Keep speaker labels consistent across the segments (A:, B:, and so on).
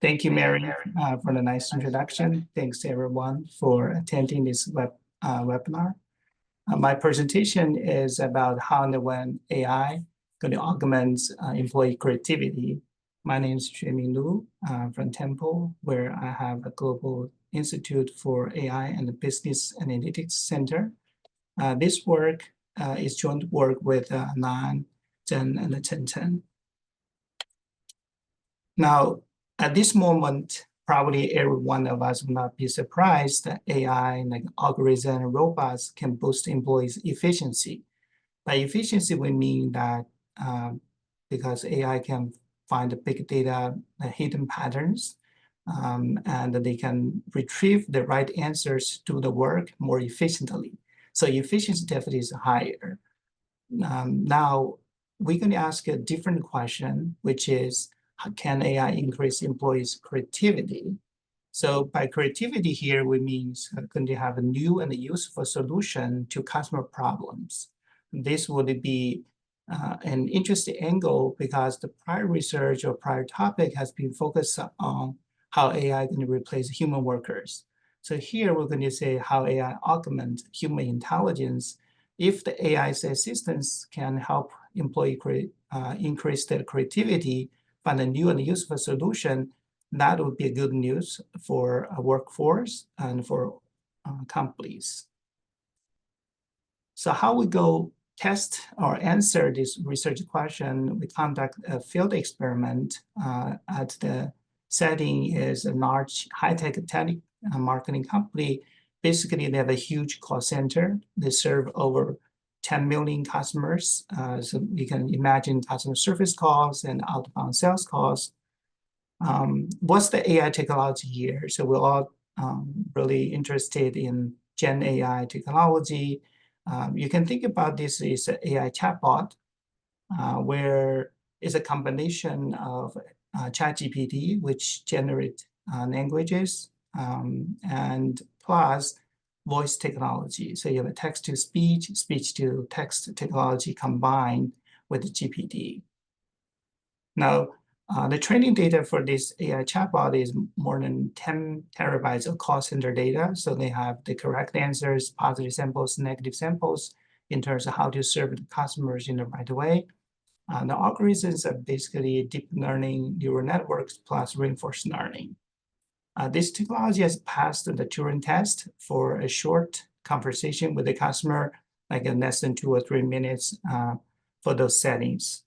A: Thank you, Mary, for the nice introduction. Thanks everyone for attending this webinar. My presentation is about how and when AI going to augment employee creativity. My name is Xueming Luo from Temple, where I have a Global Institute for AI and Business Analytics Center. This work is joint work with Nan, Zhen, and Chen. Now, at this moment, probably every one of us will not be surprised that AI, like algorithms and robots, can boost employees' efficiency. By efficiency, we mean that because AI can find the big data, hidden patterns, and they can retrieve the right answers to the work more efficiently. So efficiency definitely is higher. Now, we're going to ask a different question, which is, can AI increase employees' creativity? So by creativity here, we mean going to have a new and useful solution to customer problems. This would be an interesting angle because the prior research or prior topic has been focused on how AI is going to replace human workers. So here we're going to say how AI augments human intelligence. If the AI's assistance can help employee increase their creativity, find a new and useful solution, that would be good news for a workforce and for companies. So how we go test or answer this research question, we conduct a field experiment at the setting is a large high-tech marketing company. Basically, they have a huge call center. They serve over 10 million customers. So you can imagine customer service calls and outbound sales calls. What's the AI technology here? So we're all really interested in Gen AI technology. You can think about this as an AI chatbot, where it's a combination of ChatGPT, which generate languages, and plus voice technology. So you have a text-to-speech, speech-to-text technology combined with the GPT. Now, the training data for this AI chatbot is more than 10 terabytes of call center data. So they have the correct answers, positive samples, negative samples, in terms of how to serve the customers in the right way. The algorithms are basically deep learning neural networks plus reinforced learning. This technology has passed the Turing test for a short conversation with the customer, like in less than 2 or 3 minutes for those settings.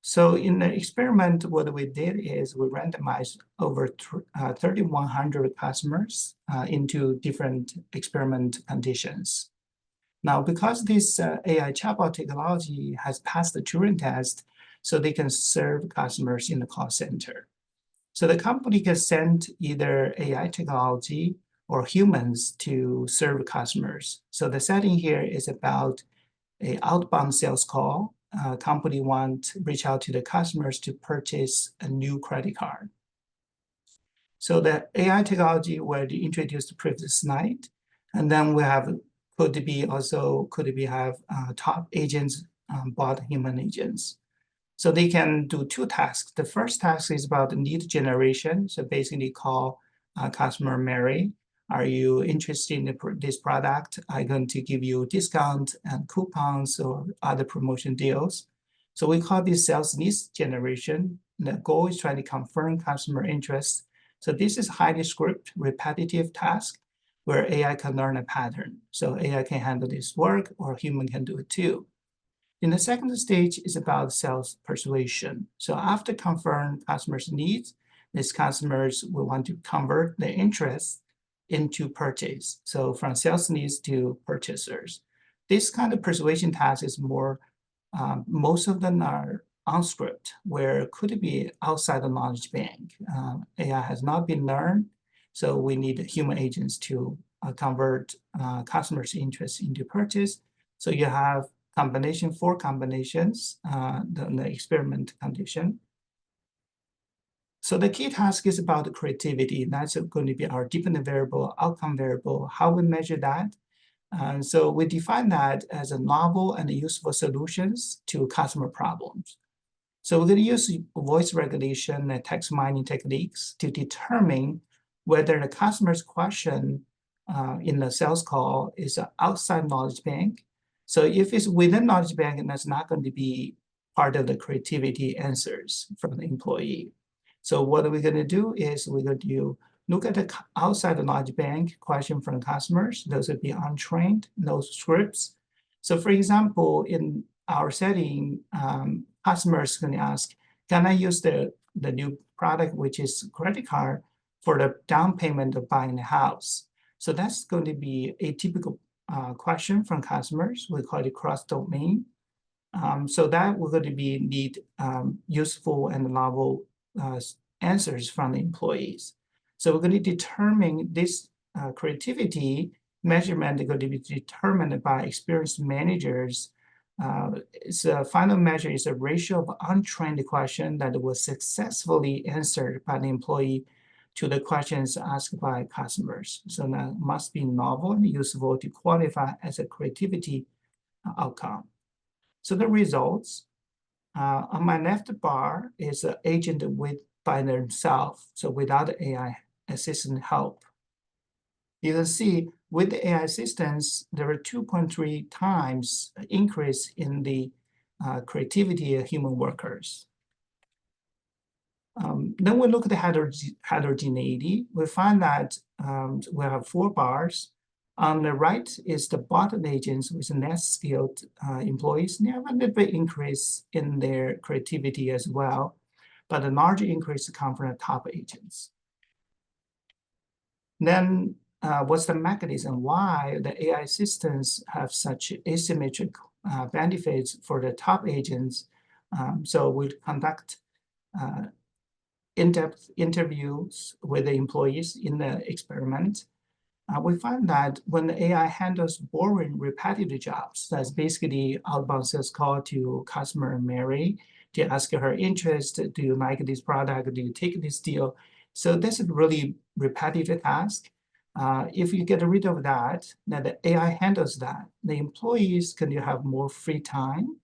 A: So in the experiment, what we did is we randomized over 3,100 customers into different experiment conditions. Now, because this AI chatbot technology has passed the Turing test, so they can serve customers in the call center. So the company can send either AI technology or humans to serve customers. So the setting here is about an outbound sales call. Company want to reach out to the customers to purchase a new credit card. So the AI technology were introduced the previous slide, and then we have could be have top agents bot human agents. So they can do 2 tasks. The first task is about the lead generation. So basically call customer Mary. Are you interested in this product? I'm going to give you discount and coupons or other promotion deals. So we call this sales leads generation. The goal is trying to confirm customer interest. So this is highly script, repetitive task where AI can learn a pattern. So AI can handle this work or human can do it too. In the second stage is about sales persuasion. So after confirm customers' needs, these customers will want to convert their interest into purchase. So from sales needs to purchasers. This kind of persuasion task is more, most of them are on script, where could it be outside the knowledge bank. AI has not been learned, so we need human agents to convert customers' interest into purchase. So you have 4 combinations, the experiment condition. So the key task is about the creativity. That's going to be our dependent variable, outcome variable, how we measure that. So we define that as a novel and useful solutions to customer problems. So we're going to use voice recognition and text mining techniques to determine whether the customer's question in the sales call is outside knowledge bank. So if it's within knowledge bank, and that's not going to be part of the creativity answers from the employee. So what we're going to do is we're going to look at the outside the knowledge bank question from customers. Those would be untrained, no scripts. So for example, in our setting, customers can ask, can I use the new product, which is credit card, for the down payment of buying a house? So that's going to be a typical question from customers. We call it cross-domain. So that we're going to need useful and novel answers from the employees. So we're going to determine this creativity measurement is going to be determined by experienced managers. Its final measure is a ratio of untrained question that was successfully answered by the employee to the questions asked by customers. So that must be novel and useful to qualify as a creativity outcome. So the results on my left bar is an agent by themselves, so without AI assistant help. You can see with the AI assistance, there are 2.3 times increase in the creativity of human workers. Then we look at the heterogeneity. We find that we have 4 bars. On the right is the bottom agents with less skilled employees. They have a little bit increase in their creativity as well, but a larger increase comes from the top agents. Then what's the mechanism why the AI systems have such asymmetric benefits for the top agents? So we conduct in-depth interviews with the employees in the experiment. We find that when the AI handles boring, repetitive jobs, that's basically outbound sales call to customer Mary to ask her interest, do you like this product, do you take this deal? So this is really repetitive task. If you get rid of that, then the AI handles that. The employees can have more free time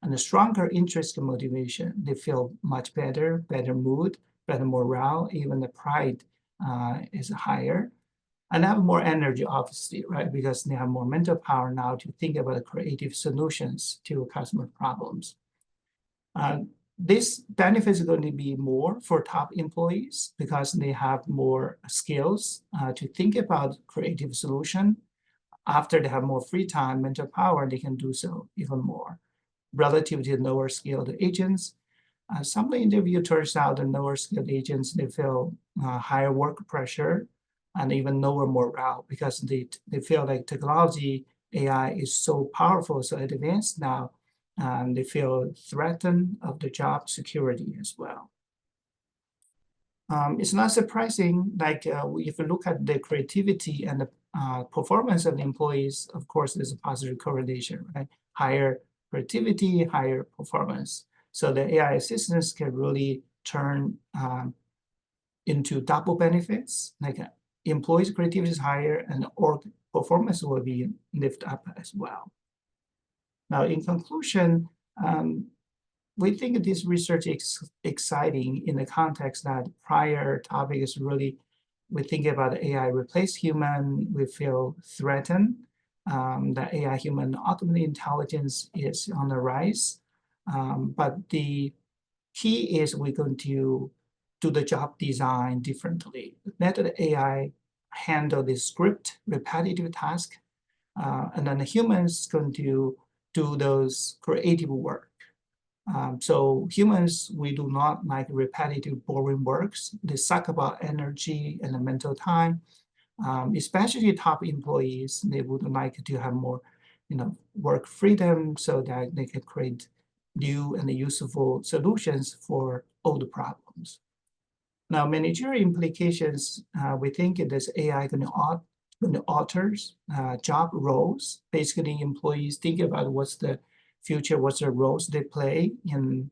A: and a stronger interest and motivation. They feel much better mood, better morale, even the pride is higher. And have more energy, obviously, right? Because they have more mental power now to think about creative solutions to customer problems. This benefit is going to be more for top employees because they have more skills to think about creative solution. After they have more free time, mental power, they can do so even more. Relative to lower skilled agents, some of the interview turns out the lower skilled agents, they feel higher work pressure and even lower morale because they feel like technology, AI is so powerful, so advanced now, and they feel threatened of the job security as well. It's not surprising, like if you look at the creativity and the performance of the employees, of course, there's a positive correlation, right? Higher creativity, higher performance. So the AI assistants can really turn into double benefits, like employees' creativity is higher and org performance will be lifted up as well. Now, in conclusion, we think this research is exciting in the context that prior topic is really, we think about AI replace human, we feel threatened. The AI human augmented intelligence is on the rise. But the key is we're going to do the job design differently. Let the AI handle the script, repetitive task, and then the humans going to do those creative work. So humans, we do not like repetitive, boring works. They suck about energy and the mental time. Especially top employees, they would like to have more, work freedom so that they can create new and useful solutions for old problems. Now, managerial implications, we think this AI going to alter job roles. Basically, employees think about what's the future, what's the roles they play in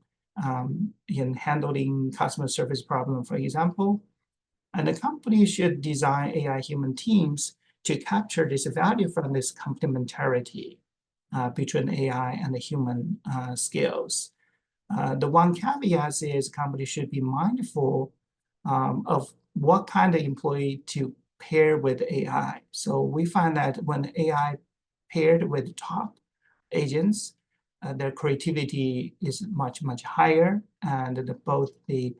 A: handling customer service problem, for example. And the company should design AI human teams to capture this value from this complementarity between AI and the human skills. The one caveat is companies should be mindful of what kind of employee to pair with AI. So we find that when AI paired with top agents, their creativity is much, much higher, and both the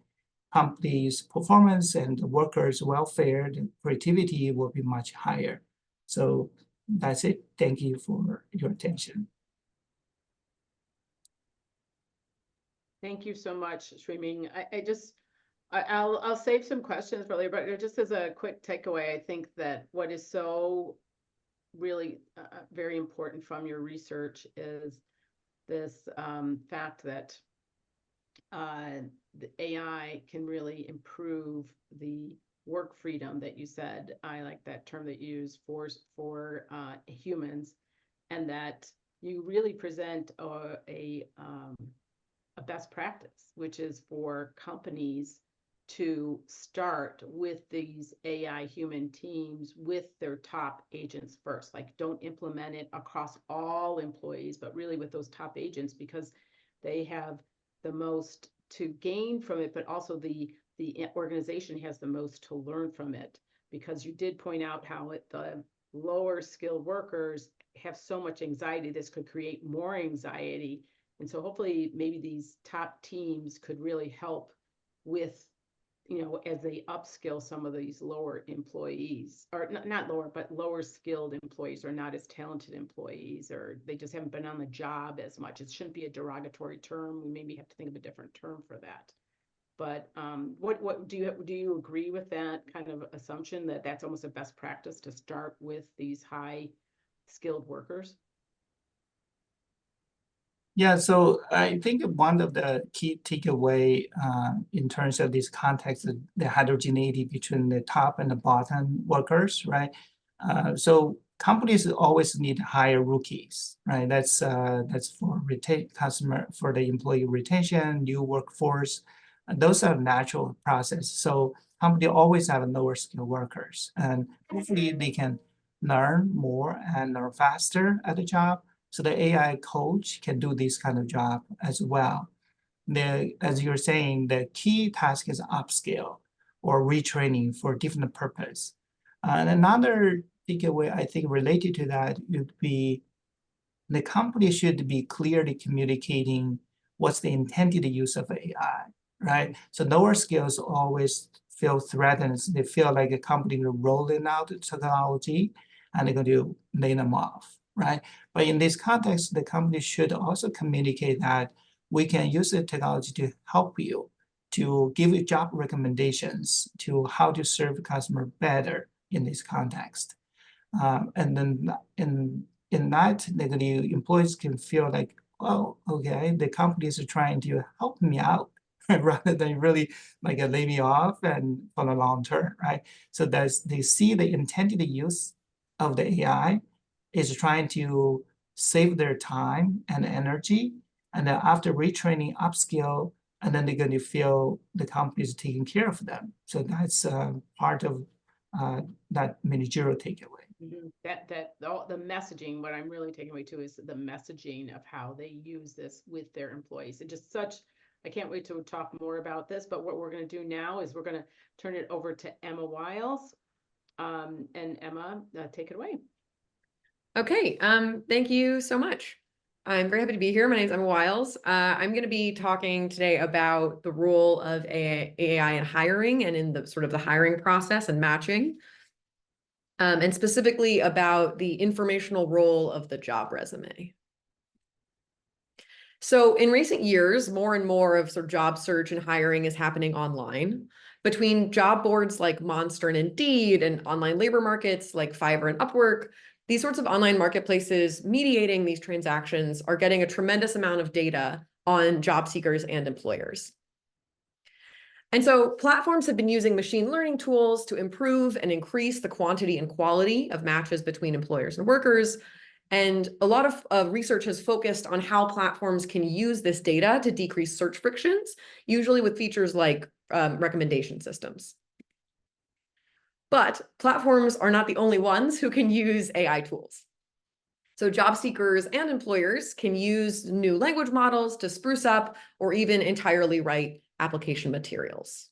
A: company's performance and the workers' welfare, the creativity will be much higher. So that's it. Thank you for your attention.
B: Thank you so much, Xueming. I'll save some questions for later, but just as a quick takeaway, I think that what is so really very important from your research is this fact that the AI can really improve the work freedom that you said. I like that term that you use for humans, and that you really present a best practice, which is for companies to start with these AI human teams with their top agents first. Like, don't implement it across all employees, but really with those top agents, because they have the most to gain from it, but also the organization has the most to learn from it. Because you did point out how the lower skilled workers have so much anxiety, this could create more anxiety. And so hopefully maybe these top teams could really help with, as they upskill some of these lower employees, or not lower, but lower skilled employees, or not as talented employees, or they just haven't been on the job as much. It shouldn't be a derogatory term. We maybe have to think of a different term for that. But what do you agree with that kind of assumption, that that's almost a best practice to start with these high skilled workers?
A: Yeah, so I think one of the key takeaway in terms of this context is the heterogeneity between the top and the bottom workers, right? So companies always need to hire rookies, right? That's for for the employee retention, new workforce. Those are natural process. So company always have lower skill workers, and hopefully they can learn more and learn faster at the job. So the AI coach can do this kind of job as well. As you're saying, the key task is upskill or retraining for different purpose. And another takeaway, I think, related to that would be the company should be clearly communicating what's the intended use of AI, right? So lower skills always feel threatened. They feel like a company will rolling out the technology and they're going to lay them off, right? But in this context, the company should also communicate that we can use the technology to help you, to give you job recommendations to how to serve the customer better in this context. And then in that, the employees can feel like, oh, okay, the companies are trying to help me out rather than really like lay me off and for the long term, right? So they see the intended use of the AI is trying to save their time and energy, and then after retraining, upskill, and then they're going to feel the company is taking care of them. So that's part of that managerial takeaway.
B: Mm-hmm. The messaging, what I'm really taking away too is the messaging of how they use this with their employees. And just I can't wait to talk more about this, but what we're going to do now is we're going to turn it over to Emma Wiles. And Emma, take it away.
C: Okay, thank you so much. I'm very happy to be here. My name is Emma Wiles. I'm going to be talking today about the role of AI in hiring and in the sort of the hiring process and matching, and specifically about the informational role of the job resume. So in recent years, more and more of sort of job search and hiring is happening online. Between job boards like Monster and Indeed and online labor markets like Fiverr and Upwork, these sorts of online marketplaces mediating these transactions are getting a tremendous amount of data on job seekers and employers. And so platforms have been using machine learning tools to improve and increase the quantity and quality of matches between employers and workers. And a lot of research has focused on how platforms can use this data to decrease search frictions, usually with features like recommendation systems. But platforms are not the only ones who can use AI tools. So job seekers and employers can use new language models to spruce up or even entirely write application materials.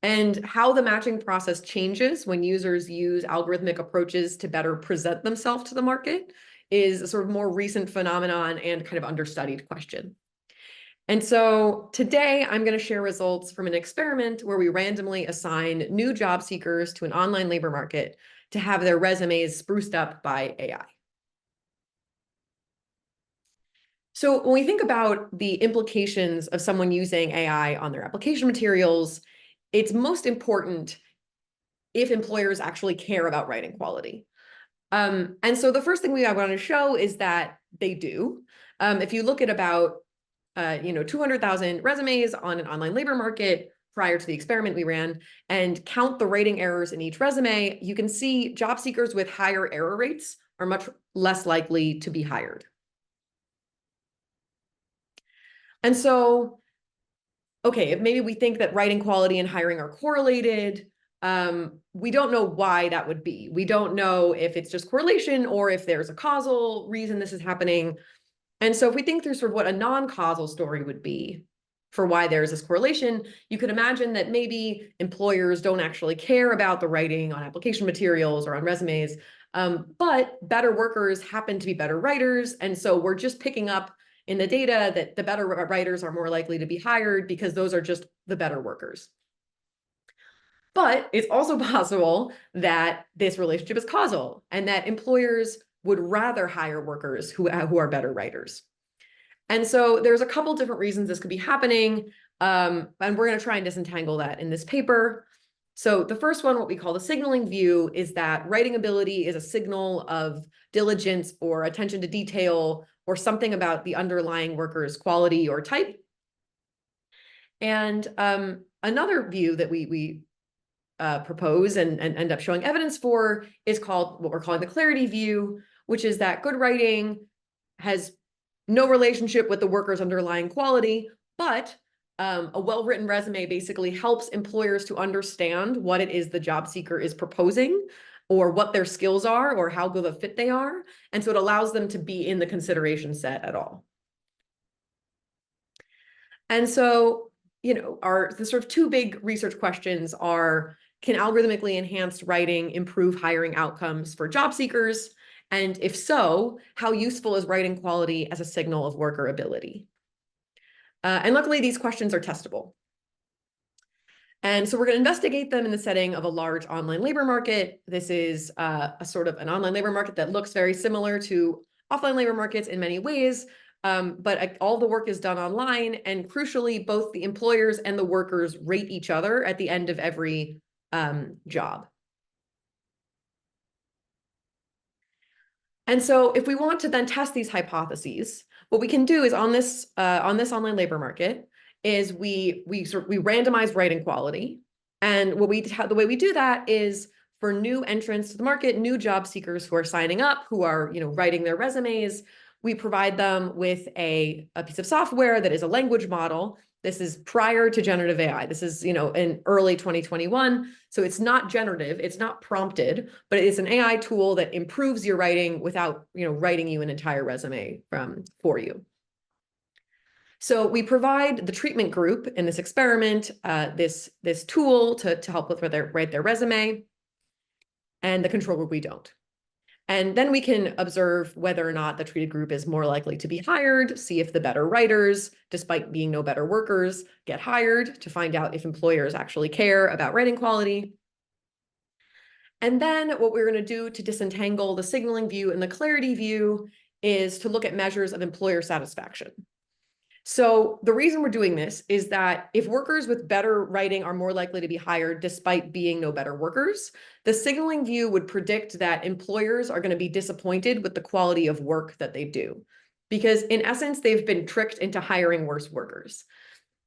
C: And how the matching process changes when users use algorithmic approaches to better present themselves to the market is a sort of more recent phenomenon and kind of understudied question. And so today I'm going to share results from an experiment where we randomly assign new job seekers to an online labor market to have their resumes spruced up by AI. So when we think about the implications of someone using AI on their application materials, it's most important if employers actually care about writing quality. And so the first thing I want to show is that they do. If you look at about 200,000 resumes on an online labor market prior to the experiment we ran and count the writing errors in each resume, you can see job seekers with higher error rates are much less likely to be hired. And so, okay, if maybe we think that writing quality and hiring are correlated, we don't know why that would be. We don't know if it's just correlation or if there's a causal reason this is happening. And so if we think through sort of what a non-causal story would be for why there's this correlation, you could imagine that maybe employers don't actually care about the writing on application materials or on resumes, but better workers happen to be better writers. And so we're just picking up in the data that the better writers are more likely to be hired because those are just the better workers. But it's also possible that this relationship is causal and that employers would rather hire workers who are better writers. And so there's a couple different reasons this could be happening, and we're going to try and disentangle that in this paper. So the first one, what we call the signaling view, is that writing ability is a signal of diligence or attention to detail or something about the underlying worker's quality or type. And another view that we propose and end up showing evidence for is called what we're calling the clarity view, which is that good writing has no relationship with the worker's underlying quality, but a well-written resume basically helps employers to understand what it is the job seeker is proposing or what their skills are or how good a fit they are. And so it allows them to be in the consideration set at all. And so, the sort of two big research questions are, can algorithmically enhanced writing improve hiring outcomes for job seekers? And if so, how useful is writing quality as a signal of worker ability? And luckily, these questions are testable. And so we're going to investigate them in the setting of a large online labor market. This is a sort of an online labor market that looks very similar to offline labor markets in many ways, but all the work is done online. And crucially, both the employers and the workers rate each other at the end of every job. And so if we want to then test these hypotheses, what we can do is on this online labor market is we randomize writing quality. And the way we do that is for new entrants to the market, new job seekers who are signing up, who are writing their resumes, we provide them with a piece of software that is a language model. This is prior to generative AI. This is, in early 2021. So it's not generative, it's not prompted, but it's an AI tool that improves your writing without, writing you an entire resume for you. So we provide the treatment group in this experiment, this tool to help with write their resume, and the control group we don't. And then we can observe whether or not the treated group is more likely to be hired, see if the better writers, despite being no better workers, get hired, to find out if employers actually care about writing quality. And then what we're going to do to disentangle the signaling view and the clarity view is to look at measures of employer satisfaction. So the reason we're doing this is that if workers with better writing are more likely to be hired despite being no better workers, the signaling view would predict that employers are going to be disappointed with the quality of work that they do, because in essence, they've been tricked into hiring worse workers.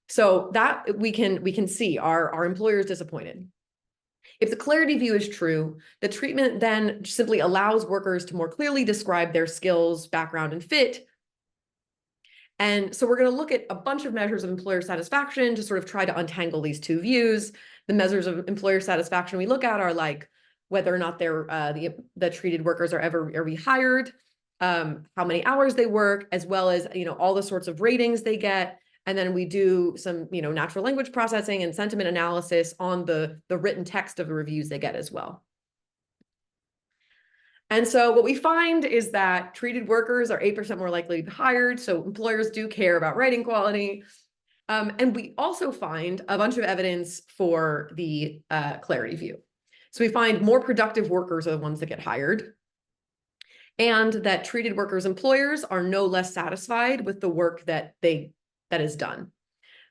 C: So that we can see are employers disappointed. If the clarity view is true, the treatment then simply allows workers to more clearly describe their skills, background, and fit. And so we're going to look at a bunch of measures of employer satisfaction to sort of try to untangle these two views. The measures of employer satisfaction we look at are like whether or not they're the treated workers are rehired, how many hours they work, as well as, all the sorts of ratings they get. And then we do some, natural language processing and sentiment analysis on the written text of the reviews they get as well. And so what we find is that treated workers are 8% more likely to be hired. So employers do care about writing quality. And we also find a bunch of evidence for the clarity view. So we find more productive workers are the ones that get hired, and that treated workers' employers are no less satisfied with the work that is done.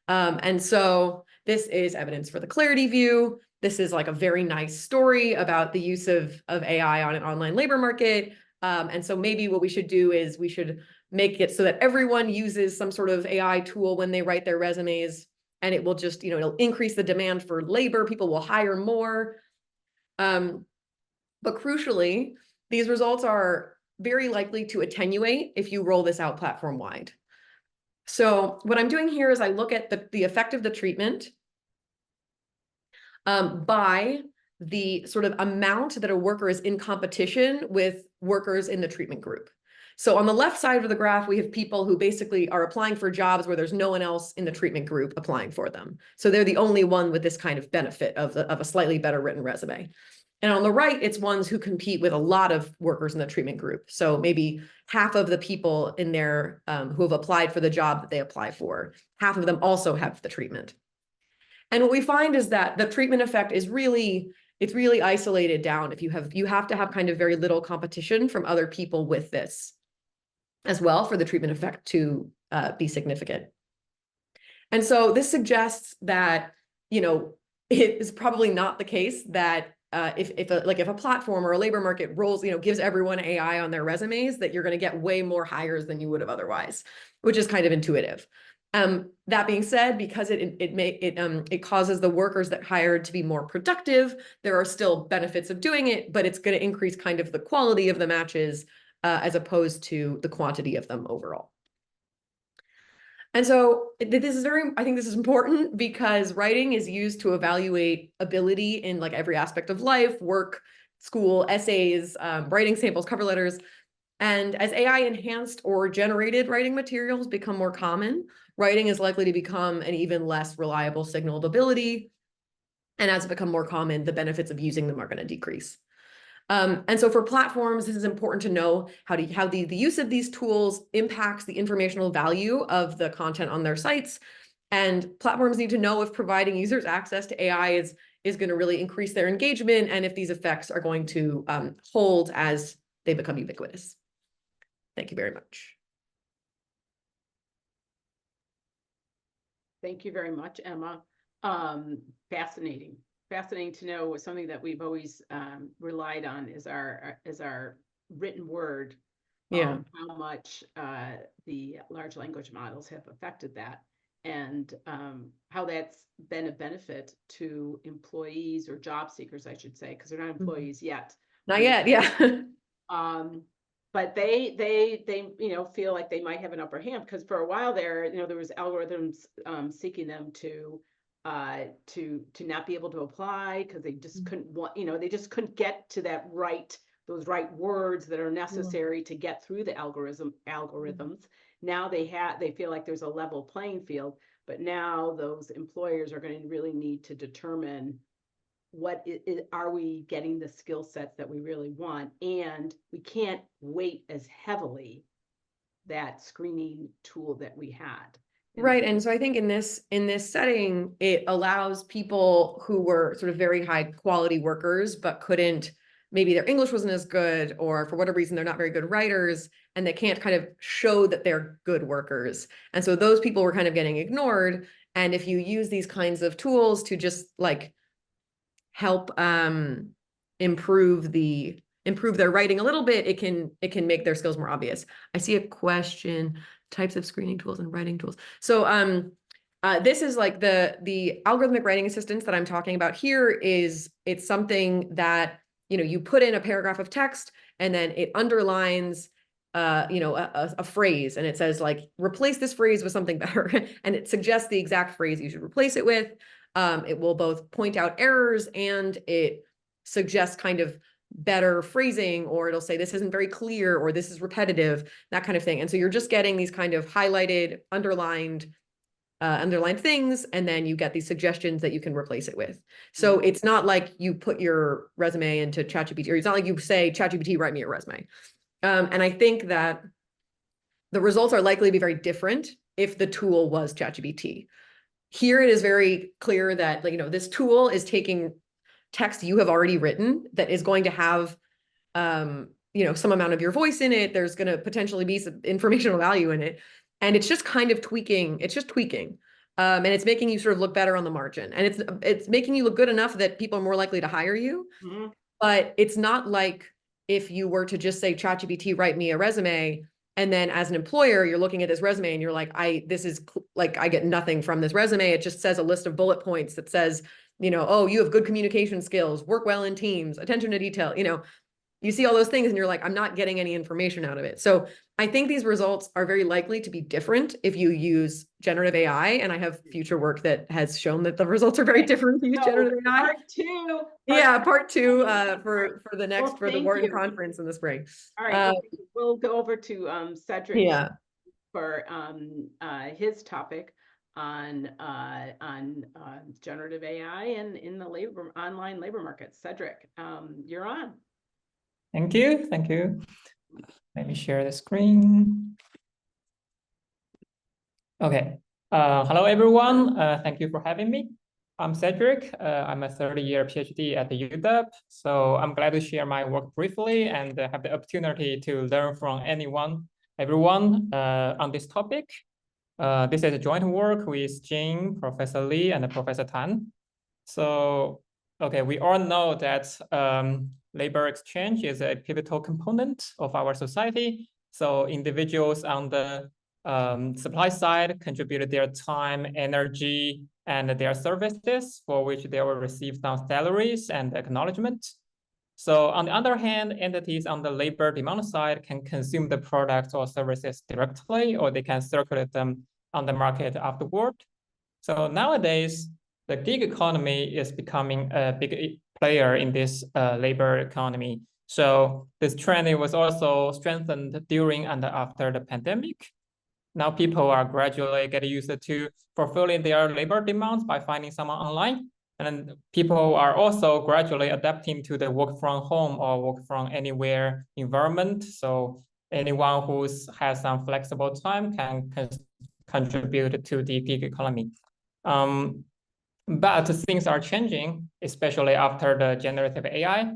C: And so this is evidence for the clarity view. This is like a very nice story about the use of AI on an online labor market. And so maybe what we should do is we should make it so that everyone uses some sort of AI tool when they write their resumes, and it will just, it'll increase the demand for labor. People will hire more. But crucially, these results are very likely to attenuate if you roll this out platform-wide. So what I'm doing here is I look at the effect of the treatment by the sort of amount that a worker is in competition with workers in the treatment group. So on the left side of the graph, we have people who basically are applying for jobs where there's no one else in the treatment group applying for them. So they're the only one with this kind of benefit of a slightly better written resume. And on the right, it's ones who compete with a lot of workers in the treatment group. So maybe half of the people in there who have applied for the job that they apply for, half of them also have the treatment. And what we find is that the treatment effect is really isolated down. If you have to have kind of very little competition from other people with this as well for the treatment effect to be significant. And so this suggests that, it is probably not the case that if a platform or a labor market gives everyone AI on their resumes, that you're going to get way more hires than you would have otherwise, which is kind of intuitive. That being said, because it causes the workers that hired to be more productive, there are still benefits of doing it, but it's going to increase kind of the quality of the matches as opposed to the quantity of them overall. And so I think this is important because writing is used to evaluate ability in like every aspect of life, work, school, essays, writing samples, cover letters. And as AI enhanced or generated writing materials become more common, writing is likely to become an even less reliable signal of ability. And as it becomes more common, the benefits of using them are going to decrease. And so for platforms, this is important to know how the use of these tools impacts the informational value of the content on their sites. And platforms need to know if providing users access to AI is going to really increase their engagement, and if these effects are going to hold as they become ubiquitous. Thank you very much.
B: Thank you very much, Emma. Fascinating to know. Something that we've always relied on is our written word.
C: Yeah.
B: How much the large language models have affected that, and how that's been a benefit to employees or job seekers, I should say, because they're not employees yet.
C: Not yet, yeah.
B: But they feel like they might have an upper hand, because for a while there, there was algorithms seeking them to not be able to apply because they just couldn't they just couldn't get to those right words that are necessary to get through the algorithms. Now they feel like there's a level playing field, but now those employers are going to really need to determine are we getting the skill sets that we really want, and we can't weight as heavily that screening tool that we had.
C: Right. And so I think in this setting, it allows people who were sort of very high quality workers, but maybe their English wasn't as good, or for whatever reason, they're not very good writers, and they can't kind of show that they're good workers. And so those people were kind of getting ignored. And if you use these kinds of tools to just like help improve their writing a little bit, it can make their skills more obvious. I see a question. Types of screening tools and writing tools. So this is like the algorithmic writing assistance that I'm talking about here. It's something that you put in a paragraph of text, and then it underlines a phrase, and it says like replace this phrase with something better, and it suggests the exact phrase you should replace it with. It will both point out errors, and it suggest kind of better phrasing, or it'll say this isn't very clear, or this is repetitive, that kind of thing. And so you're just getting these kind of highlighted, underlined things, and then you get these suggestions that you can replace it with. So it's not like you put your resume into ChatGPT, or it's not like you say, ChatGPT, write me a resume. And I think that the results are likely to be very different if the tool was ChatGPT. Here it is very clear that, like, this tool is taking text you have already written that is going to have some amount of your voice in it. There's going to potentially be some informational value in it, and it's just kind of tweaking. It's just tweaking, and it's making you sort of look better on the margin, and it's making you look good enough that people are more likely to hire you. But it's not like if you were to just say, ChatGPT, write me a resume, and then as an employer, you're looking at this resume and you're like, I get nothing from this resume. It just says a list of bullet points that says, oh, you have good communication skills, work well in teams, attention to detail. You see all those things and you're like, I'm not getting any information out of it. So I think these results are very likely to be different if you use generative AI. And I have future work that has shown that the results are very different if you use generative AI. Part two for the next, for the Wharton conference in the spring.
B: All right, we'll go over to Cedric for his topic on generative AI and in the online labor market. Cedric, you're on.
D: Thank you. Let me share the screen. Okay. Hello, everyone. Thank you for having me. I'm Cedric. I'm a third-year PhD at the UW. So I'm glad to share my work briefly and have the opportunity to learn from everyone on this topic. This is a joint work with Jing, Professor Li, and Professor Tan. So, okay, we all know that labor exchange is a pivotal component of our society. So individuals on the supply side contribute their time, energy, and their services for which they will receive some salaries and acknowledgement. So on the other hand, entities on the labor demand side can consume the products or services directly, or they can circulate them on the market afterward. So nowadays, the gig economy is becoming a big player in this labor economy. So this trend was also strengthened during and after the pandemic. Now people are gradually getting used to fulfilling their labor demands by finding someone online. And people are also gradually adapting to the work from home or work from anywhere environment. So anyone who has some flexible time can contribute to the gig economy. But things are changing, especially after the generative AI.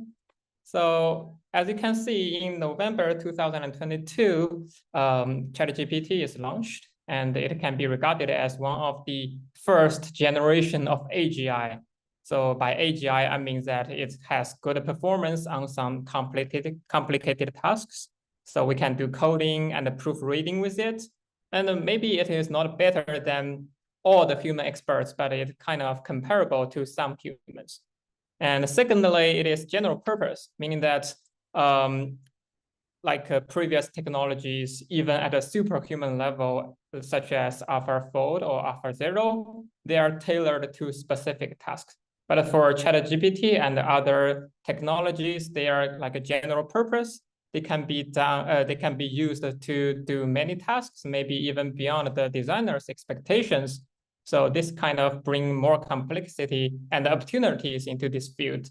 D: So as you can see, in November 2022, ChatGPT is launched, and it can be regarded as one of the first generation of AGI. So by AGI, I mean that it has good performance on some complicated tasks. So we can do coding and proofreading with it. And maybe it is not better than all the human experts, but it's kind of comparable to some humans. And secondly, it is general purpose, meaning that previous technologies, even at a superhuman level, such as AlphaFold or AlphaZero, they are tailored to specific tasks. But for ChatGPT and other technologies, they are like a general purpose. They can be done. They can be used to do many tasks, maybe even beyond the designer's expectations. So this kind of bring more complexity and opportunities into this field.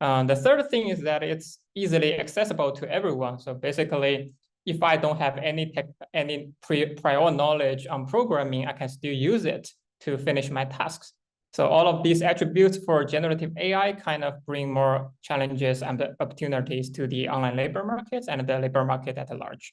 D: The third thing is that it's easily accessible to everyone. So basically, if I don't have any prior knowledge on programming, I can still use it to finish my tasks. So all of these attributes for generative AI kind of bring more challenges and opportunities to the online labor markets and the labor market at large.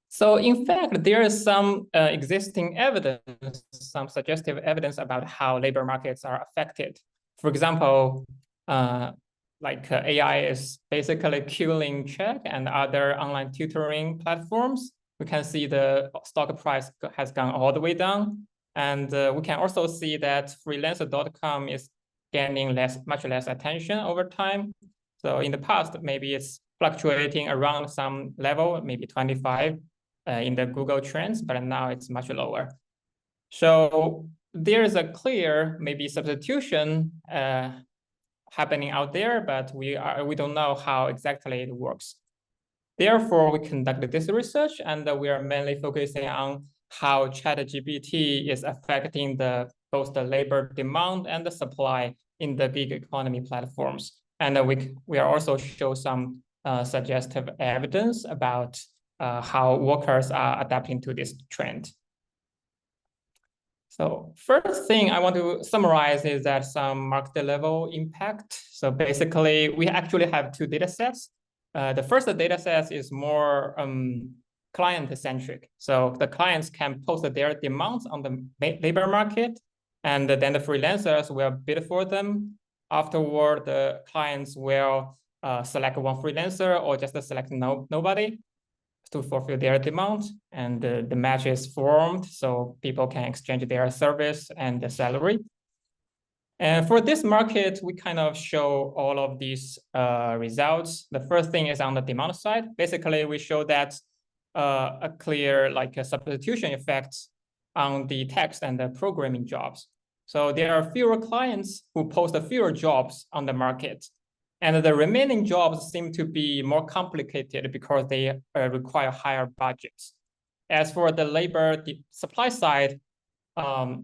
D: So in fact, there is some existing evidence, some suggestive evidence about how labor markets are affected. For example, AI is basically killing Check and other online tutoring platforms. We can see the stock price has gone all the way down. And we can also see that freelancer.com is gaining much less attention over time. So in the past, maybe it's fluctuating around some level, maybe 25 in the Google trends, but now it's much lower. So there is a clear maybe substitution happening out there, but we don't know how exactly it works. Therefore, we conducted this research, and we are mainly focusing on how ChatGPT is affecting both the labor demand and the supply in the gig economy platforms. And we are also show some suggestive evidence about how workers are adapting to this trend. So first thing I want to summarize is that some market level impact. So basically, we actually have two data sets. The first data set is more client-centric. So the clients can post their demands on the labor market, and then the freelancers will bid for them. Afterward, the clients will select one freelancer or just select nobody to fulfill their demand, and the match is formed so people can exchange their service and the salary. And for this market, we kind of show all of these results. The first thing is on the demand side. Basically, we show that a clear a substitution effect on the text and the programming jobs. So there are fewer clients who post fewer jobs on the market. And the remaining jobs seem to be more complicated because they require higher budgets. As for the labor supply side, of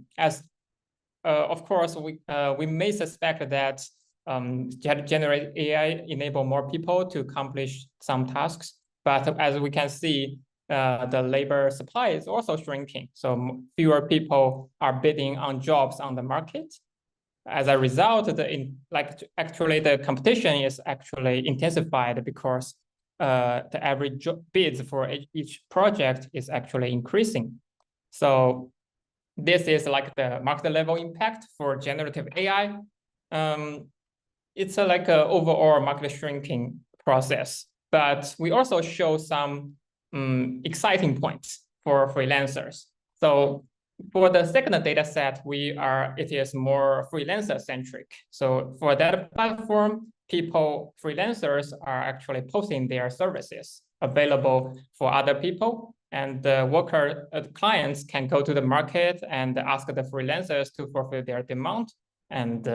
D: course, we may suspect that generative AI enable more people to accomplish some tasks. But as we can see, the labor supply is also shrinking. So fewer people are bidding on jobs on the market. As a result, actually the competition is actually intensified because the average bids for each project is actually increasing. So this is like the market level impact for generative AI. It's like an overall market shrinking process, but we also show some exciting points for freelancers. So for the second data set, it is more freelancer centric. So for that platform, freelancers are actually posting their services available for other people, and the clients can go to the market and ask the freelancers to fulfill their demand, and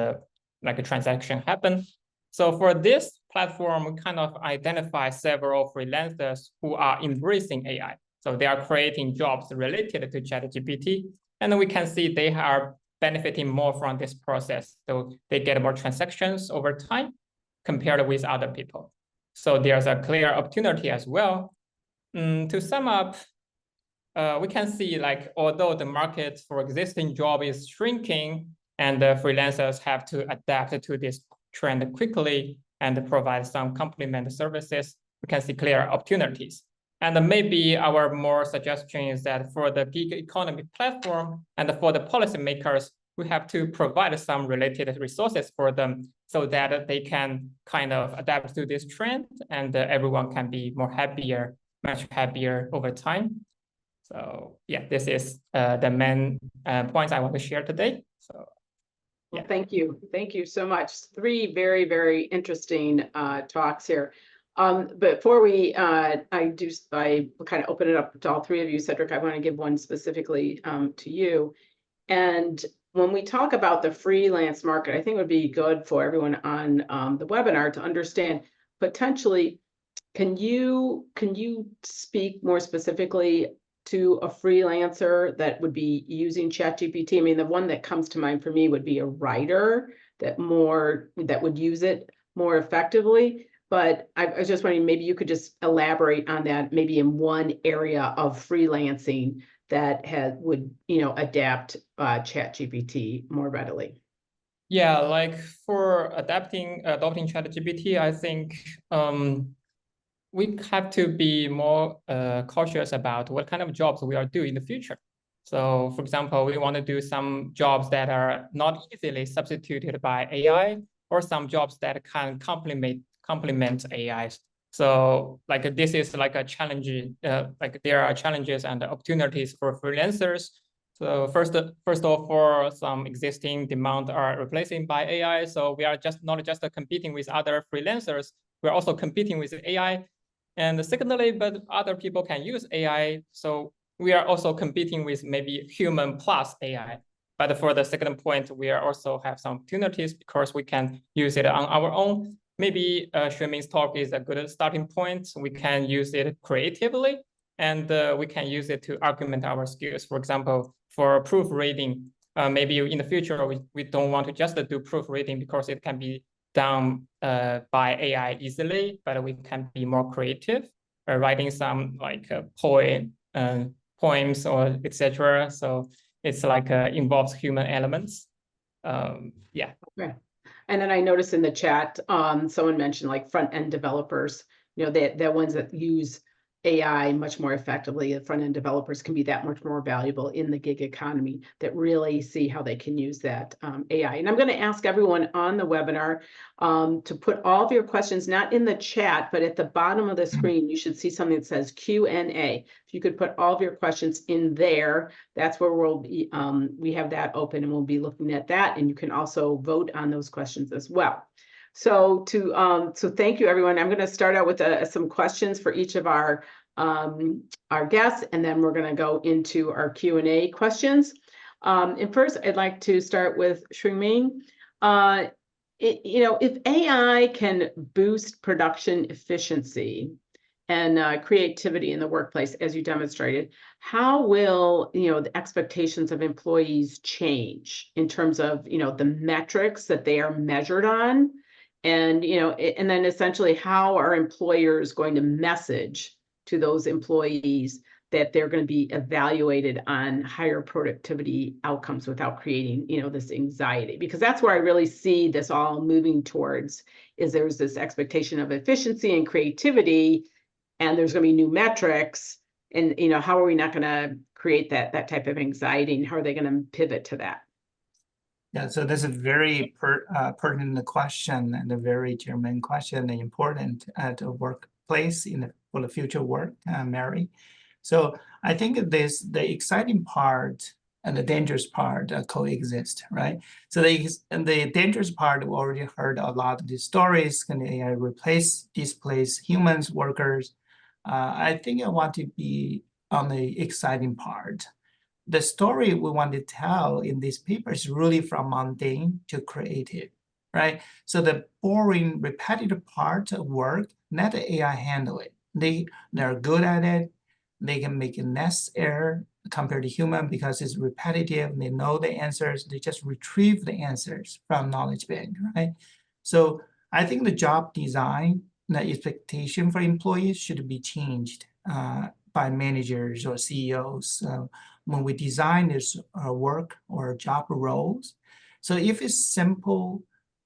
D: like a transaction happen. So for this platform, we kind of identify several freelancers who are embracing AI. So they are creating jobs related to ChatGPT, and we can see they are benefiting more from this process. So they get more transactions over time compared with other people. So there's a clear opportunity as well. To sum up, we can see although the market for existing job is shrinking and the freelancers have to adapt to this trend quickly and provide some complement services, we can see clear opportunities. And maybe our more suggestion is that for the gig economy platform and for the policymakers, we have to provide some related resources for them so that they can kind of adapt to this trend, and everyone can be much happier over time. So yeah, this is the main points I want to share today. So
B: yeah. Well, thank you. Thank you so much. 3 very, very interesting talks here. Before I kind of open it up to all 3 of you, Cedric, I want to give one specifically to you. And when we talk about the freelance market, I think it would be good for everyone on the webinar to understand potentially, can you speak more specifically to a freelancer that would be using ChatGPT? I mean, the one that comes to mind for me would be a writer that would use it more effectively. But I was just wondering, maybe you could just elaborate on that, maybe in one area of freelancing that would adapt ChatGPT more readily.
D: Yeah, like for adopting ChatGPT, I think we have to be more cautious about what kind of jobs we are doing in the future. So for example, we want to do some jobs that are not easily substituted by AI, or some jobs that can complement AI. So this is a challenge, there are challenges and opportunities for freelancers. So first of all, some existing demand are replacing by AI. So we are not just competing with other freelancers, we're also competing with AI. And secondly, but other people can use AI. So we are also competing with maybe human plus AI. But for the second point, we also have some opportunities because we can use it on our own. Maybe Xueming's talk is a good starting point. We can use it creatively, and we can use it to augment our skills. For example, for proofreading, maybe in the future, we don't want to just do proofreading because it can be done by AI easily, but we can be more creative, writing some like poems or etc. So it's like involves human elements. Yeah.
B: Okay. And then I noticed in the chat, someone mentioned like front end developers, they're ones that use AI much more effectively. The front end developers can be that much more valuable in the gig economy that really see how they can use that AI. And I'm going to ask everyone on the webinar to put all of your questions, not in the chat, but at the bottom of the screen, you should see something that says Q&A. If you could put all of your questions in there, that's where we'll be, we have that open and we'll be looking at that. And you can also vote on those questions as well. So so thank you, everyone. I'm going to start out with some questions for each of our guests, and then we're going to go into our Q&A questions. And first, I'd like to start with Xueming. If AI can boost production efficiency and creativity in the workplace, as you demonstrated, how will the expectations of employees change in terms of the metrics that they are measured on? And, and then essentially, how are employers going to message to those employees that they're going to be evaluated on higher productivity outcomes without creating, this anxiety? Because that's where I really see this all moving towards, is there's this expectation of efficiency and creativity, and there's going to be new metrics. And, how are we not going to create that type of anxiety, and how are they going to pivot to that?
A: Yeah, so that's a very pertinent question and a very germane question and important at a workplace for the future work, Mary. So I think the exciting part and the dangerous part coexist, right? So the dangerous part, we already heard a lot of these stories. Can AI displace humans, workers? I think I want to be on the exciting part. The story we want to tell in this paper is really from mundane to creative, right? So the boring, repetitive part of work, let the AI handle it. They're good at it. They can make less error compared to human because it's repetitive. They know the answers. They just retrieve the answers from knowledge bank, right? So I think the job design, the expectation for employees should be changed by managers or CEOs when we design this work or job roles. So if it's simple,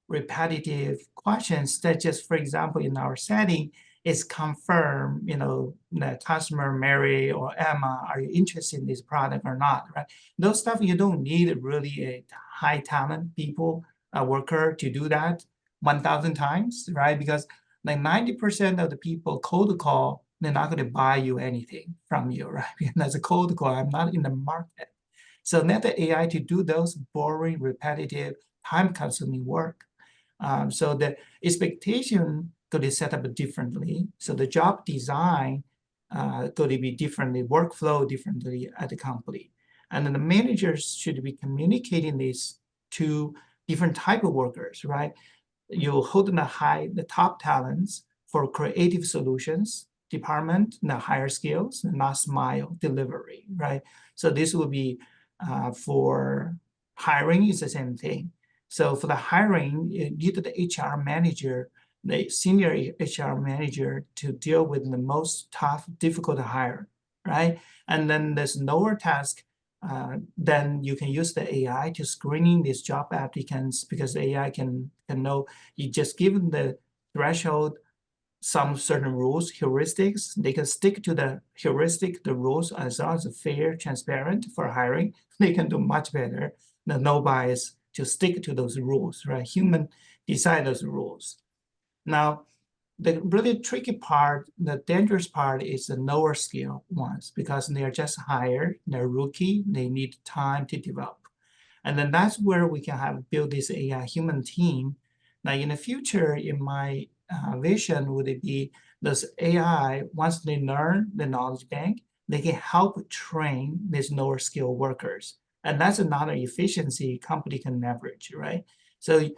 A: repetitive questions that just, for example, in our setting, is confirm, the customer, Mary or Emma, are you interested in this product or not, right? Those stuff, you don't need really a high talent people, a worker to do that 1,000 times, right? Because like 90% of the people cold call, they're not going to buy you anything from you, right? And as a cold call, I'm not in the market. So let the AI to do those boring, repetitive, time-consuming work. So the expectation could be set up differently. So the job design could be differently, workflow differently at the company. And then the managers should be communicating this to different type of workers, right? You hold the top talents for creative solutions department, the higher skills, and last mile delivery, right? So this will be for hiring is the same thing. So for the hiring, you need the HR manager, the senior HR manager to deal with the most tough, difficult to hire, right? And then there's lower task, then you can use the AI to screening these job applicants because the AI can know, you just give them the threshold, some certain rules, heuristics, they can stick to the heuristic, the rules, as long as fair, transparent for hiring, they can do much better than no bias to stick to those rules, right? Human decide those rules. Now, the really tricky part, the dangerous part is the lower skill ones because they are just hired, they're rookie, they need time to develop. And then that's where we can build this AI human team. Now in the future, in my vision, would it be this AI, once they learn the knowledge bank, they can help train these lower skill workers And that's another efficiency company can leverage, right? So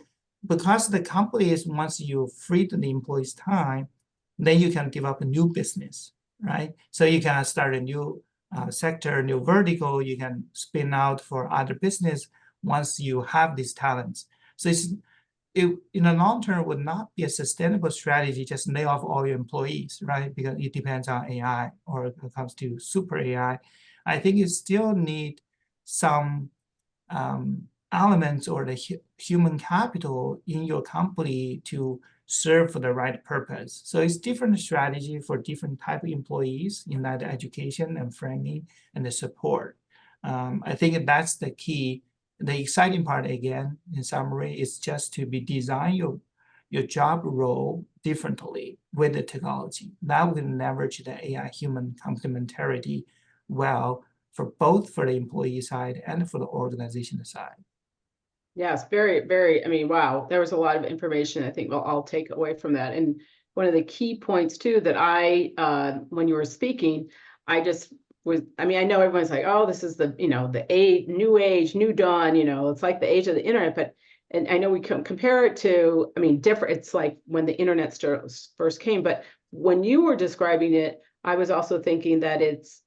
A: because the company is, once you free the employee's time, then you can develop a new business, right? So you can start a new sector, new vertical, you can spin out for other business once you have these talents. So it in the long term would not be a sustainable strategy, just lay off all your employees, right? Because it depends on AI, or it comes to super AI. I think you still need some elements or the human capital in your company to serve for the right purpose. So it's different strategy for different type of employees in that education and framing and the support. I think that's the key. The exciting part, again, in summary, is just to be design your job role differently with the technology. That will leverage the AI human complementarity well for both for the employee side and for the organization side.
B: Yes, very, very, I mean, wow, there was a lot of information I think I'll take away from that. And one of the key points too that when you were speaking, I just was, I mean, I know everyone's like, oh, this is the, the new age, new dawn, it's like the age of the internet, and I know we can compare it to, I mean, different, it's like when the internet first came, but when you were describing it, I was also thinking that it's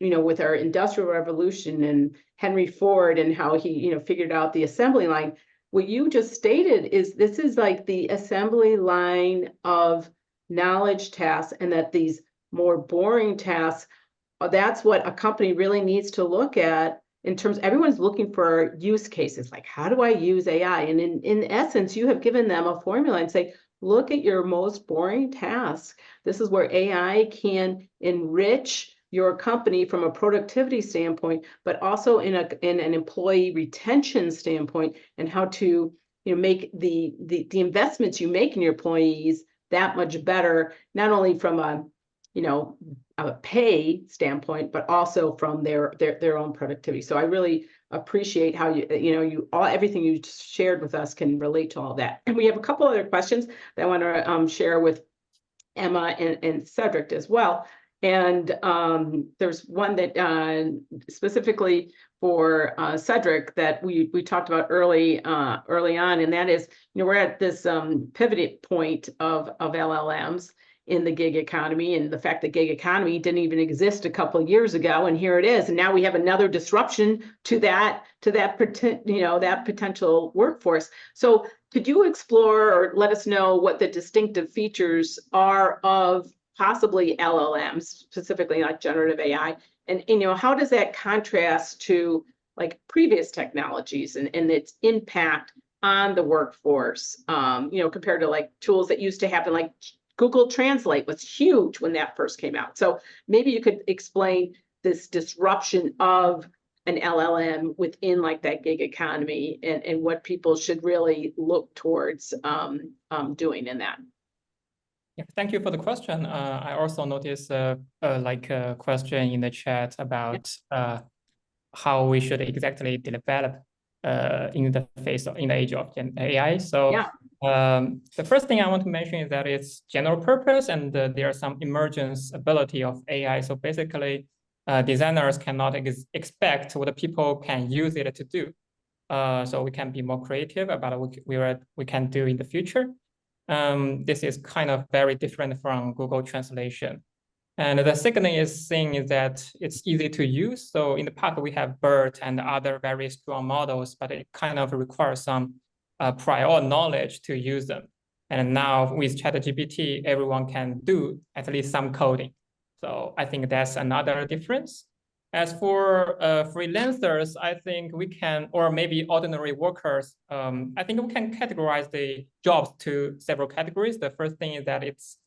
B: with our Industrial Revolution and Henry Ford and how he, figured out the assembly line, what you just stated is this is like the assembly line of knowledge tasks, and that these more boring tasks, that's what a company really needs to look at in terms, everyone's looking for use cases, like how do I use AI? And in essence, you have given them a formula and say, look at your most boring tasks. This is where AI can enrich your company from a productivity standpoint, but also in an employee retention standpoint, and how to make the investments you make in your employees that much better, not only from a pay standpoint, but also from their own productivity. So I really appreciate how everything you shared with us can relate to all that. And we have a couple other questions that I want to share with Emma and Cedric as well. And there's one that specifically for Cedric that we talked about early on, and that is, we're at this pivot point of LLMs in the gig economy, and the fact that gig economy didn't even exist a couple of years ago, and here it is, and now we have another disruption to that potential workforce. So could you explore or let us know what the distinctive features are of possibly LLMs, specifically like generative AI, and how does that contrast to like previous technologies and its impact on the workforce, compared to like tools that used to happen, like Google Translate was huge when that first came out. So maybe you could explain this disruption of an LLM within like that gig economy, and what people should really look towards doing in that.
D: Yeah, thank you for the question. I also noticed a question in the chat about how we should exactly develop in the age of AI. So the first thing I want to mention is that it's general purpose, and there are some emergence ability of AI. So basically, designers cannot expect what the people can use it to do. So we can be more creative about what we can do in the future. This is kind of very different from Google Translation. And the second thing is that it's easy to use. So in the past, we have BERT and other very strong models, but it kind of requires some prior knowledge to use them. And now with ChatGPT, everyone can do at least some coding. So I think that's another difference. As for freelancers, I think we can, or maybe ordinary workers, I think we can categorize the jobs to several categories. The first thing is that it's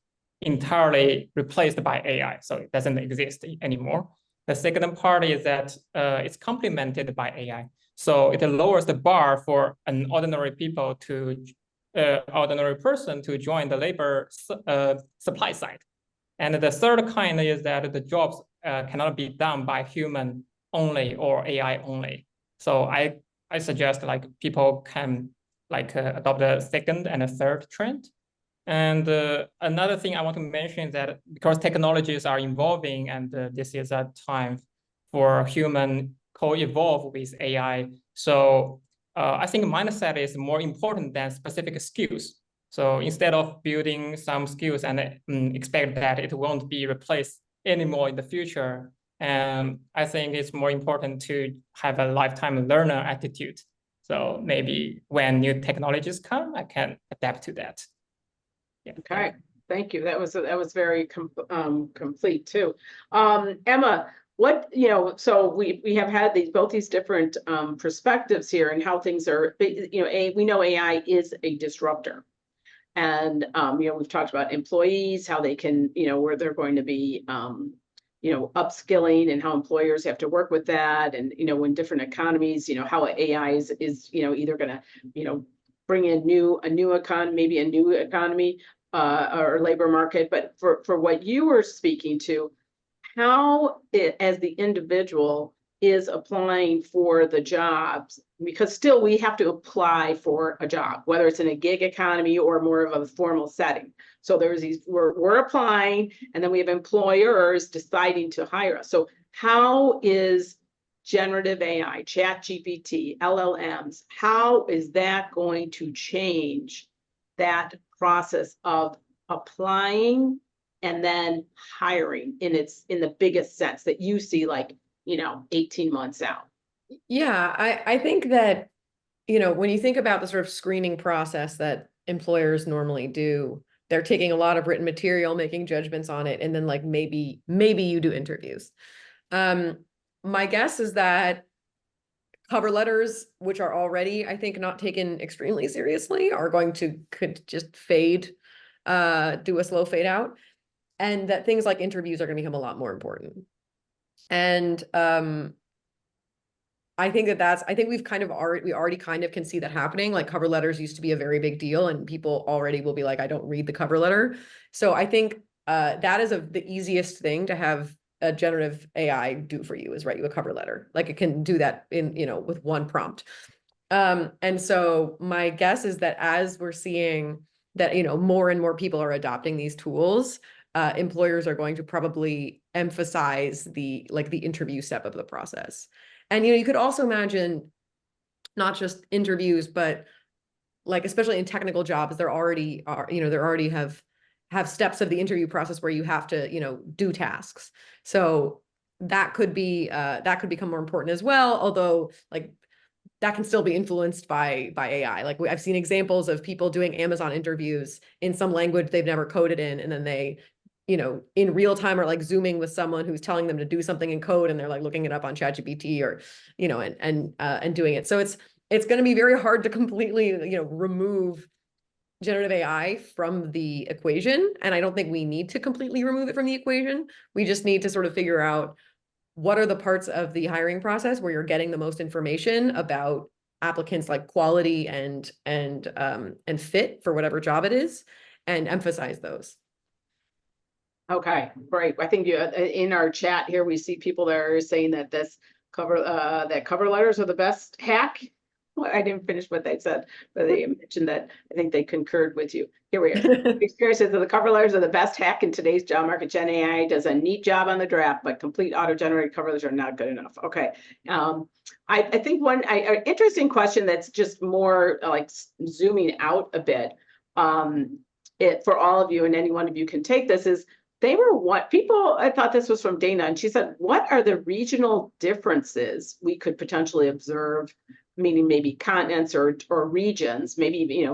D: entirely replaced by AI, so it doesn't exist anymore. The second part is that it's complemented by AI. So it lowers the bar for an ordinary person to join the labor supply side. And the third kind is that the jobs cannot be done by human only or AI only. So I suggest like people can adopt a second and a third trend. And another thing I want to mention is that because technologies are evolving, and this is a time for human co-evolve with AI. So I think mindset is more important than specific skills. So instead of building some skills and expect that it won't be replaced anymore in the future, and I think it's more important to have a lifetime learner attitude. So maybe when new technologies come, I can adapt to that. Yeah.
B: Okay, thank you. That was very complete too. Emma, what, so we have had both these different perspectives here and how things are, we know AI is a disruptor. And, we've talked about employees, how they can, where they're going to be, upskilling and how employers have to work with that. And, in different economies, how AI is either going to, bring in a new economy, maybe a new economy or labor market. But for what you were speaking to, how it, as the individual, is applying for the jobs, because still we have to apply for a job, whether it's in a gig economy or more of a formal setting. So there's we're applying, and then we have employers deciding to hire us. So how is generative AI, ChatGPT, LLMs, how is that going to change that process of applying and then hiring in the biggest sense that you see, like 18 months out?
C: Yeah, I think that, when you think about the sort of screening process that employers normally do, they're taking a lot of written material, making judgments on it, and then like maybe you do interviews. My guess is that cover letters, which are already, I think, not taken extremely seriously, are going to could just fade, do a slow fade out, and that things like interviews are going to become a lot more important. And I think I think we already kind of can see that happening. Like cover letters used to be a very big deal, and people already will be like, I don't read the cover letter. So I think that is the easiest thing to have a generative AI do for you, is write you a cover letter. Like it can do that in, with one prompt. And so my guess is that as we're seeing that, more and more people are adopting these tools, employers are going to probably emphasize the interview step of the process. And, you could also imagine not just interviews, but like, especially in technical jobs, there already have steps of the interview process where you have to, do tasks. So that could become more important as well. Although like that can still be influenced by AI. Like I've seen examples of people doing Amazon interviews in some language they've never coded in, and then they, in real time are like Zooming with someone who's telling them to do something in code, and they're like looking it up on ChatGPT or, and doing it. So it's going to be very hard to completely, remove generative AI from the equation. And I don't think we need to completely remove it from the equation. We just need to sort of figure out what are the parts of the hiring process where you're getting the most information about applicants, like quality and fit for whatever job it is, and emphasize those.
B: Okay, great. I think in our chat here, we see people that are saying that cover letters are the best hack. Well, I didn't finish what they said, but they mentioned that I think they concurred with you. Here we are. Experiences of the cover letters are the best hack in today's job market. Gen AI does a neat job on the draft, but complete auto-generated cover letters are not good enough. Okay. I think one interesting question that's just more like zooming out a bit, for all of you, and any one of you can take this, is I thought this was from Dana, and she said, what are the regional differences we could potentially observe, meaning maybe continents or regions, maybe,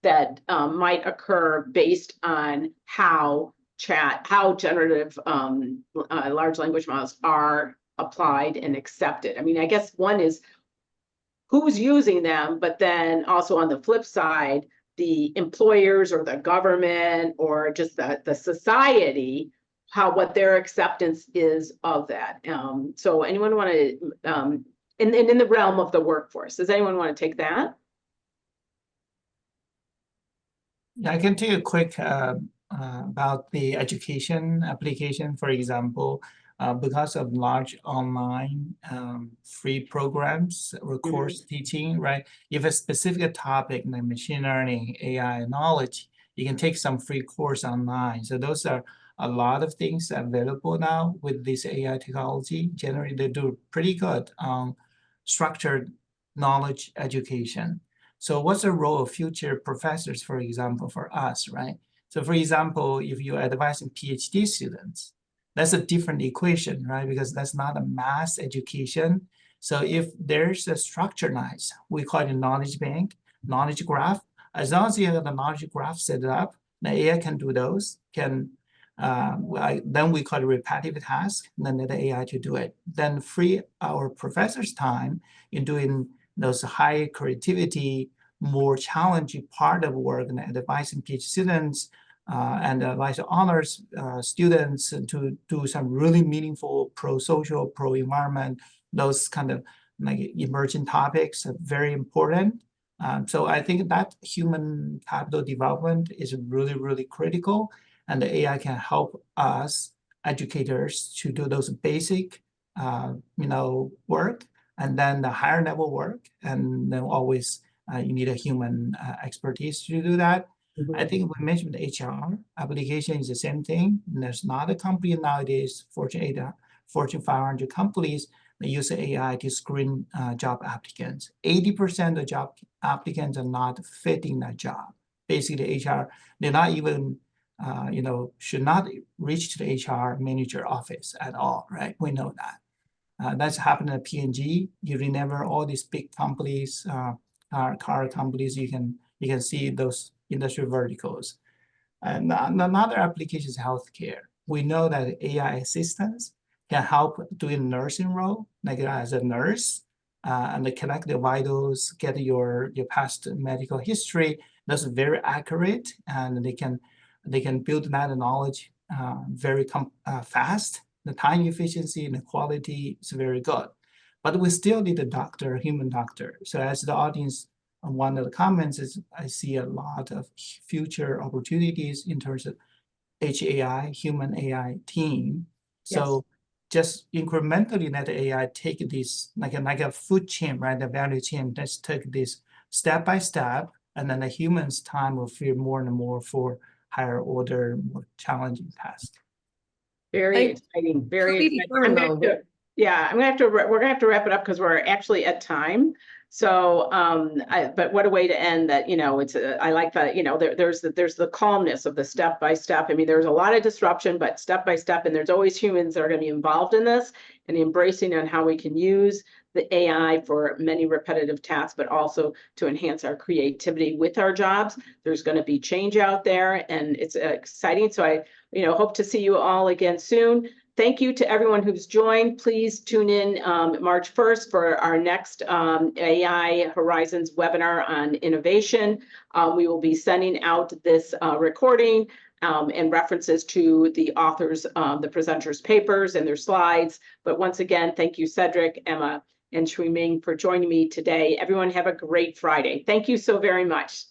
B: that might occur based on how generative large language models are applied and accepted. I mean, I guess one is who's using them, but then also on the flip side, the employers or the government or just the society, what their acceptance is of that. So anyone want to, in the realm of the workforce, does anyone want to take that?
A: Yeah, I can take a quick about the education application, for example. Because of large online free programs or course teaching, right? If a specific topic like machine learning, AI knowledge, you can take some free course online. So those are a lot of things available now with this AI technology. Generally, they do pretty good on structured knowledge education. So what's the role of future professors, for example, for us, right? So for example, if you're advising PhD students, that's a different equation, right? Because that's not a mass education. So if there's a structure nice, we call it a knowledge bank, knowledge graph. As long as you have the knowledge graph set up, the AI can do those, then we call it repetitive task, then let the AI to do it. Then free our professors' time in doing those high creativity, more challenging part of work and advising PhD students and advise honors students to do some really meaningful pro-social, pro-environment, those kind of like emerging topics are very important. So I think that human capital development is really, really critical, and the AI can help us educators to do those basic, work, and then the higher level work, and then always you need a human expertise to do that. I think we mentioned the HR application is the same thing. And there's not a company nowadays, Fortune 500 companies, they use AI to screen job applicants. 80% of job applicants are not fitting that job. Basically, HR, they're not even, should not reach to the HR manager office at all, right? We know that. That's happened at P&G. You remember all these big companies, car companies, you can see those industry verticals. And another application is healthcare. We know that AI assistants can help doing nursing role, like as a nurse, and collect the vitals, get your past medical history. That's very accurate, and they can build that knowledge very fast. The time efficiency and the quality is very good. But we still need a doctor, a human doctor. So as the audience, one of the comments is, I see a lot of future opportunities in terms of HAI, human AI team. So just incrementally let the AI take this, like a food chain, right? The value chain, let's take this step by step, and then the human's time will feel more and more for higher order, more challenging tasks.
B: Very exciting, very exciting. We're gonna have to wrap it up because we're actually at time. So, but what a way to end that, I like that, there's the calmness of the step by step. I mean, there's a lot of disruption, but step by step, and there's always humans that are going to be involved in this and embracing on how we can use the AI for many repetitive tasks, but also to enhance our creativity with our jobs. There's going to be change out there, and it's exciting. So I, hope to see you all again soon. Thank you to everyone who's joined. Please tune in March 1st for our next AI Horizons webinar on innovation. We will be sending out this recording and references to the authors, the presenters' papers and their slides. But once again, thank you, Cedric, Emma, and Xueming for joining me today. Everyone have a great Friday. Thank you so very much.